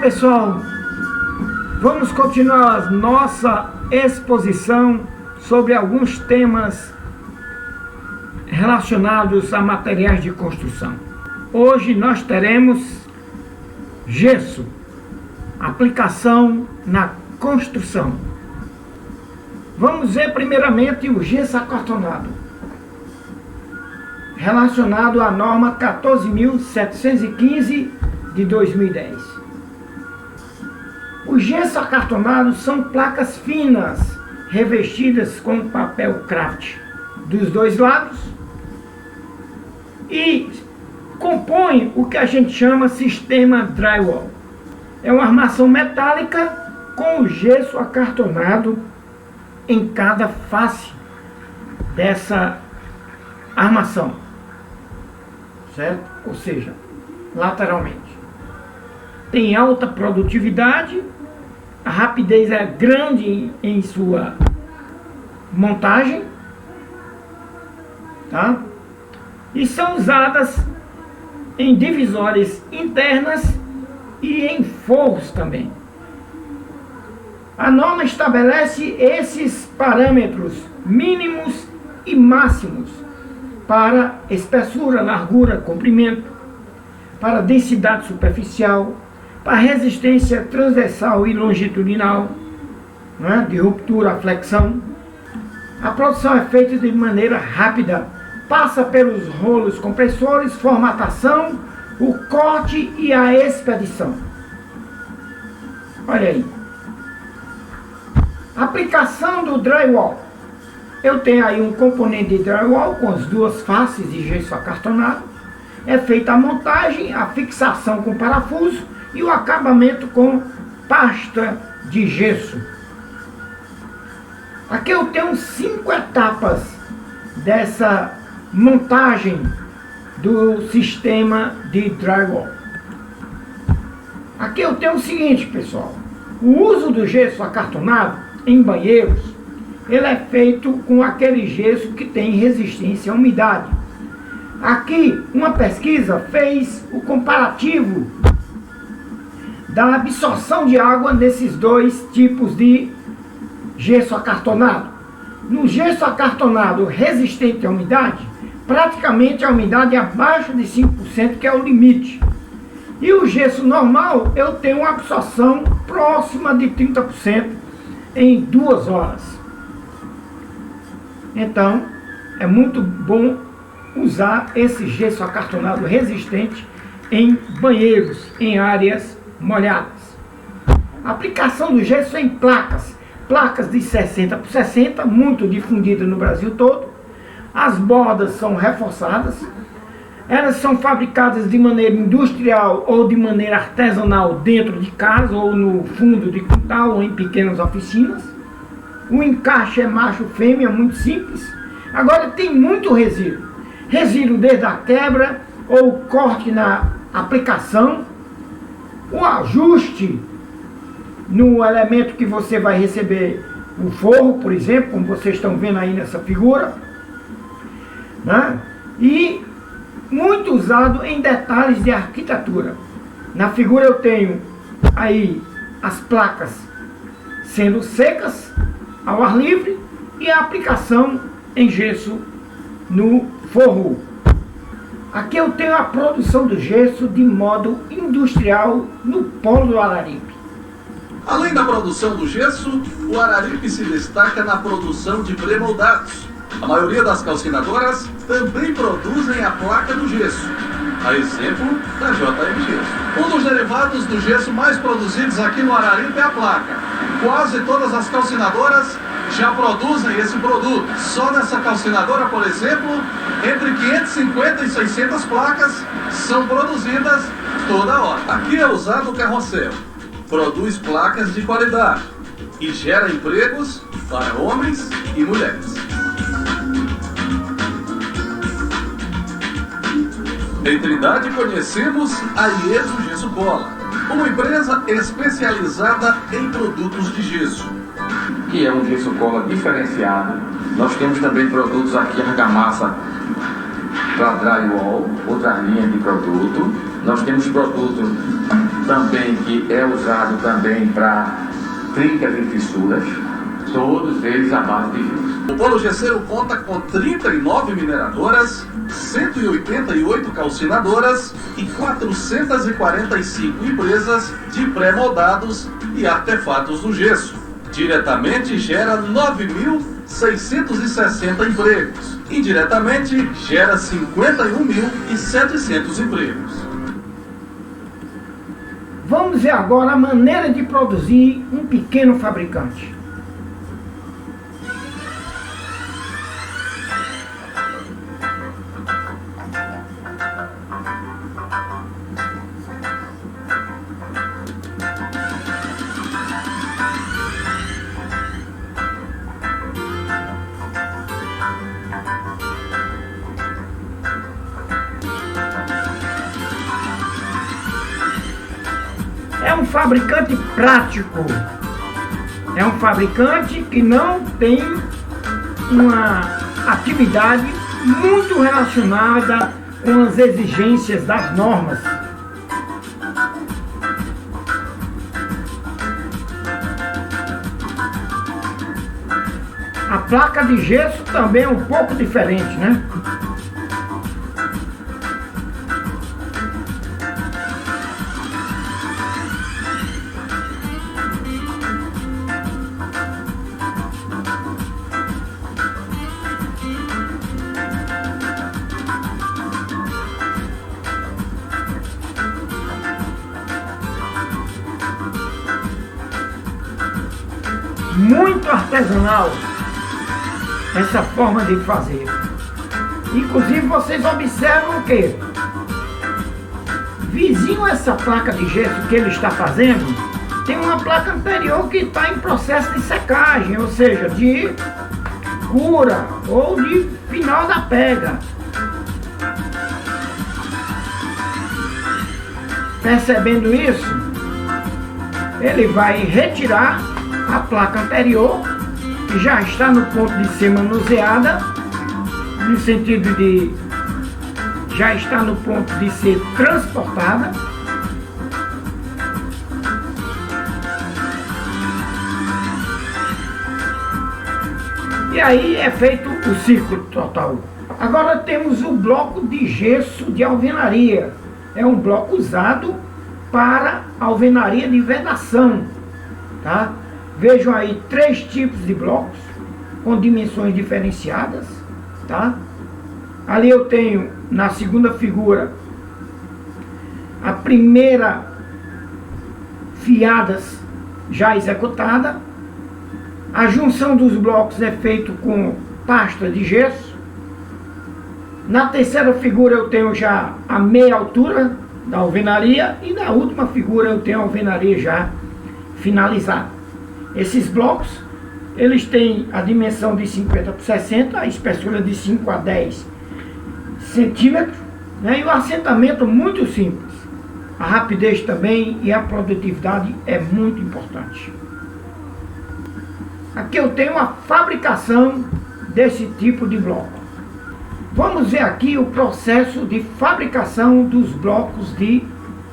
pessoal, vamos continuar nossa exposição sobre alguns temas relacionados a materiais de construção. Hoje nós teremos gesso, aplicação na construção. Vamos ver primeiramente o gesso acartonado, relacionado à norma 14.715 de 2010. Os gessos acartonados são placas finas revestidas com papel craft dos dois lados e compõem o que a gente chama sistema drywall. É uma armação metálica com o gesso acartonado em cada face dessa armação, certo? Ou seja, lateralmente. Tem alta produtividade, a rapidez é grande em sua montagem, tá? E são usadas em divisórias internas e em forros também. A norma estabelece esses parâmetros mínimos e máximos para espessura, largura, comprimento, para densidade superficial, para resistência transversal e longitudinal, né, de ruptura à flexão. A produção é feita de maneira rápida, passa pelos rolos compressores, formatação, o corte e a expedição. Olha aí. Aplicação do drywall. Eu tenho aí um componente de drywall com as duas faces de gesso acartonado. É feita a montagem, a fixação com parafuso e o acabamento com pasta de gesso. Aqui eu tenho 5 etapas dessa montagem do sistema de drywall. Aqui eu tenho o seguinte, pessoal. O uso do gesso acartonado em banheiros, ele é feito com aquele gesso que tem resistência à umidade. Aqui, uma pesquisa fez o comparativo da absorção de água nesses dois tipos de gesso acartonado. No gesso acartonado resistente à umidade, praticamente a umidade é abaixo de 5%, que é o limite. E o gesso normal, eu tenho uma absorção próxima de 30% em 2 horas. Então, é muito bom usar esse gesso acartonado resistente em banheiros, em áreas molhadas. A aplicação do gesso em placas de 60 por 60, muito difundida no Brasil todo. As bordas são reforçadas. Elas são fabricadas de maneira industrial ou de maneira artesanal dentro de casa ou no fundo de quintal ou em pequenas oficinas. O encaixe é macho-fêmea, muito simples. Agora tem muito resíduo. Resíduo desde a quebra ou corte na aplicação, o ajuste no elemento que você vai receber o forro, por exemplo, como vocês estão vendo aí nessa figura, né? E muito usado em detalhes de arquitetura. Na figura eu tenho aí as placas sendo secas ao ar livre e a aplicação em gesso no forro. Aqui eu tenho a produção do gesso de modo industrial no Polo do Araripe. Além da produção do gesso, o Araripe se destaca na produção de pré-moldados. A maioria das calcinadoras também produzem a placa do gesso, a exemplo da JM Gesso. Um dos derivados do gesso mais produzidos aqui no Araripe é a placa. Quase todas as calcinadoras já produzem esse produto. Só nessa calcinadora, por exemplo, entre 550 e 600 placas são produzidas toda hora. Aqui é usado o carrossel. Produz placas de qualidade e gera empregos para homens e mulheres. Em Trindade conhecemos a IESO Gesso Cola, uma empresa especializada em produtos de gesso. Que é um gesso cola diferenciado. Nós temos também produtos aqui, argamassa para drywall, outra linha de produto. Nós temos produto também que é usado também para trincas e fissuras, todos eles à base de gesso. O Polo Gesseiro conta com 39 mineradoras, 188 calcinadoras e 445 empresas de pré-moldados e artefatos do gesso. Diretamente gera 9.660 empregos. Indiretamente gera 51.700 empregos. Vamos ver agora a maneira de produzir um pequeno fabricante. É um fabricante prático, é um fabricante que não tem uma atividade muito relacionada com as exigências das normas. A placa de gesso também é um pouco diferente, né? Muito artesanal essa forma de fazer. Inclusive vocês observam que vizinho a essa placa de gesso que ele está fazendo, tem uma placa anterior que está em processo de secagem, ou seja, de cura ou de final da pega. Percebendo isso, ele vai retirar a placa anterior, que já está no ponto de ser manuseada, no sentido de já está no ponto de ser transportada. E aí é feito o ciclo total. Agora temos o bloco de gesso de alvenaria. É um bloco usado para alvenaria de vedação, tá? Vejam aí 3 tipos de blocos com dimensões diferenciadas, tá? Ali eu tenho na segunda figura a primeira fiadas já executada. A junção dos blocos é feito com pasta de gesso. Na terceira figura eu tenho já a meia altura da alvenaria e na última figura eu tenho a alvenaria já finalizada. Esses blocos, eles têm a dimensão de 50 por 60, a espessura de 5 a 10 centímetros, né? E o assentamento muito simples. A rapidez também e a produtividade é muito importante. Aqui eu tenho a fabricação desse tipo de bloco. Vamos ver aqui o processo de fabricação dos blocos de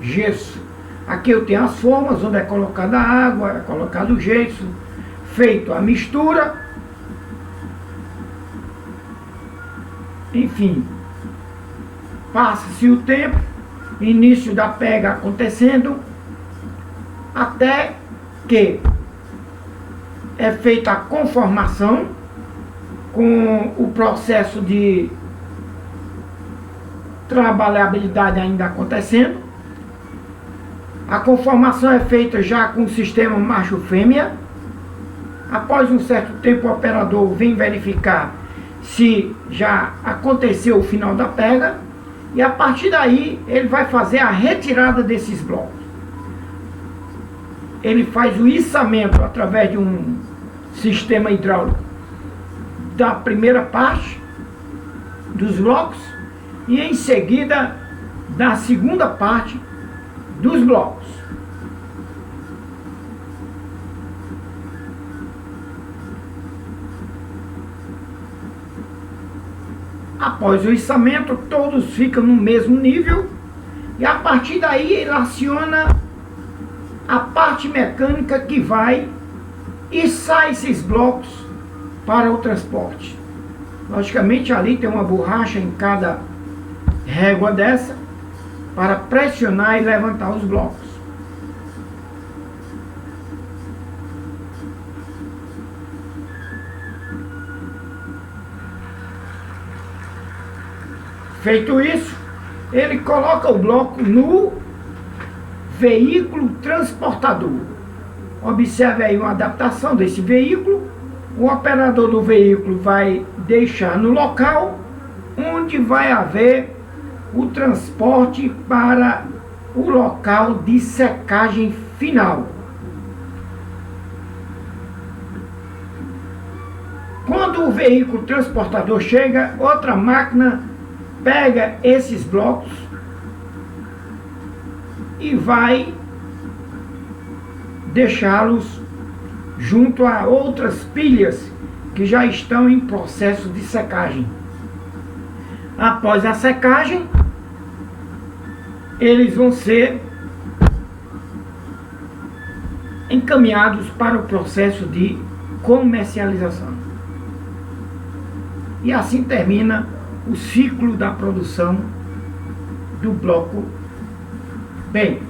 gesso. Aqui eu tenho as formas onde é colocada a água, é colocado o gesso, feito a mistura. Enfim, passa-se o tempo, início da pega acontecendo, até que é feita a conformação com o processo de trabalhabilidade ainda acontecendo. A conformação é feita já com o sistema macho-fêmea. Após um certo tempo o operador vem verificar se já aconteceu o final da pega e a partir daí ele vai fazer a retirada desses blocos. Ele faz o içamento através de um sistema hidráulico da primeira parte dos blocos e em seguida da segunda parte dos blocos. Após o içamento, todos ficam no mesmo nível E a partir daí ele aciona a parte mecânica que vai e sai esses blocos para o transporte. Logicamente ali tem uma borracha em cada régua dessa para pressionar e levantar os blocos. Feito isso, ele coloca o bloco no veículo transportador. Observe aí uma adaptação desse veículo. O operador do veículo vai deixar no local onde vai haver o transporte para o local de secagem final. Quando o veículo transportador chega, outra máquina pega esses blocos e vai deixá-los junto a outras pilhas que já estão em processo de secagem. Após a secagem, eles vão ser encaminhados para o processo de comercialização. E assim termina o ciclo da produção do bloco. Bem,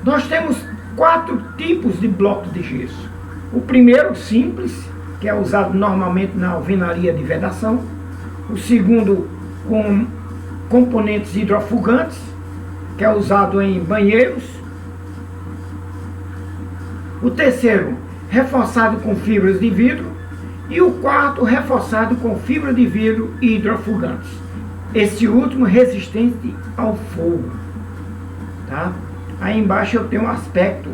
nós temos 4 tipos de blocos de gesso. O primeiro, simples, que é usado normalmente na alvenaria de vedação. O segundo, com componentes hidrofugantes, que é usado em banheiros. O terceiro, reforçado com fibras de vidro. E o quarto, reforçado com fibra de vidro e hidrofugantes. Esse último resistente ao fogo. Tá? Aí embaixo eu tenho um aspecto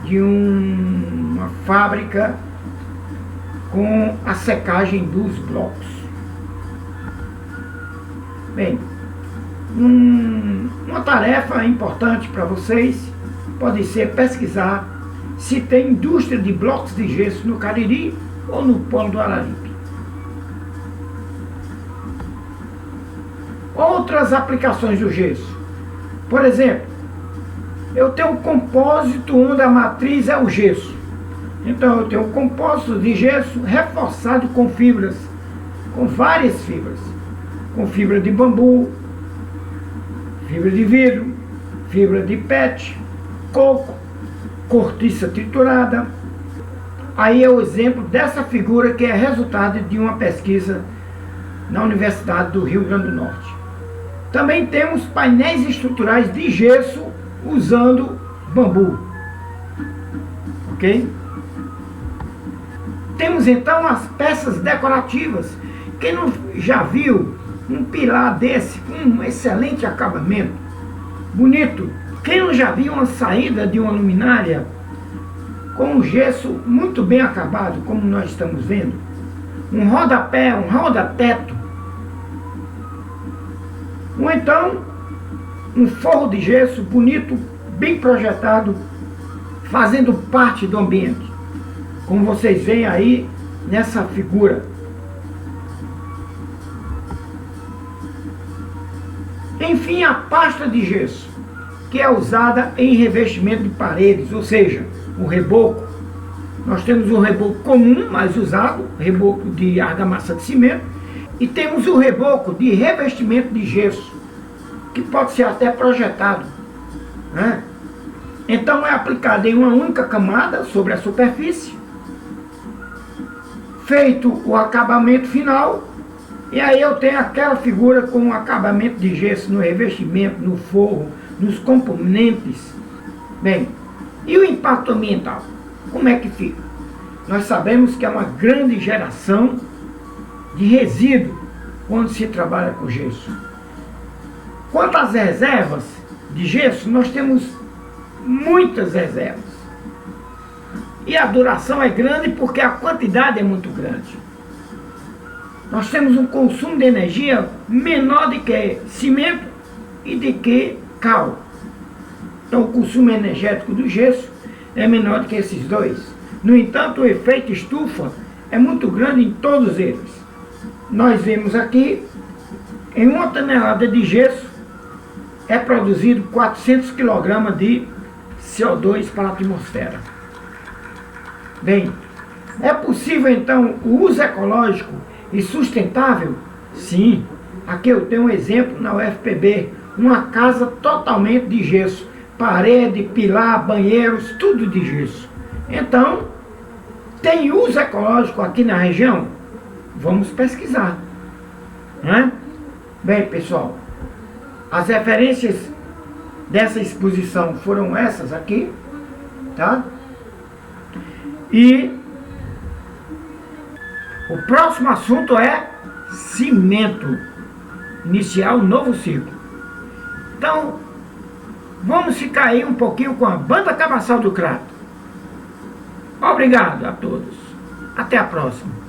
de uma fábrica com a secagem dos blocos. Bem, uma tarefa importante para vocês pode ser pesquisar se tem indústria de blocos de gesso no Cariri ou no Polo do Araripe. Outras aplicações do gesso. Por exemplo, eu tenho um compósito onde a matriz é o gesso. Então eu tenho um compósito de gesso reforçado com fibras, com várias fibras. Com fibra de bambu, fibra de vidro, fibra de PET, coco, cortiça triturada. Aí é o exemplo dessa figura que é resultado de uma pesquisa na Universidade do Rio Grande do Norte. Também temos painéis estruturais de gesso usando bambu. Ok? Temos então as peças decorativas. Quem não já viu um pilar desse com um excelente acabamento, bonito? Quem não já viu uma saída de uma luminária com um gesso muito bem acabado, como nós estamos vendo? Um rodapé, um roda-teto. Ou então, um forro de gesso bonito, bem projetado, fazendo parte do ambiente. Como vocês veem aí nessa figura. Enfim, a pasta de gesso, que é usada em revestimento de paredes, ou seja, o reboco. Nós temos o reboco comum, mais usado, reboco de argamassa de cimento, e temos o reboco de revestimento de gesso, que pode ser até projetado, né? Então é aplicado em uma única camada sobre a superfície, feito o acabamento final, e aí eu tenho aquela figura com o acabamento de gesso no revestimento, no forro, nos componentes. Bem, e o impacto ambiental? Como é que fica? Nós sabemos que é uma grande geração de resíduo quando se trabalha com gesso. Quanto às reservas de gesso, nós temos muitas reservas. E a duração é grande porque a quantidade é muito grande. Nós temos um consumo de energia menor do que cimento e de que cal. Então o consumo energético do gesso é menor do que esses dois. No entanto, o efeito estufa é muito grande em todos eles. Nós vemos aqui, em 1 tonelada de gesso, é produzido 400 kg de CO2 para a atmosfera. Bem, é possível então o uso ecológico e sustentável? Sim. Aqui eu tenho um exemplo na UFPB, uma casa totalmente de gesso, parede, pilar, banheiros, tudo de gesso. Então, tem uso ecológico aqui na região? Vamos pesquisar, né? Bem, pessoal, as referências dessa exposição foram essas aqui, tá? E o próximo assunto é cimento, iniciar um novo ciclo. Então, vamos ficar aí um pouquinho com a Banda Cabaçal do Crato. Obrigado a todos. Até a próxima.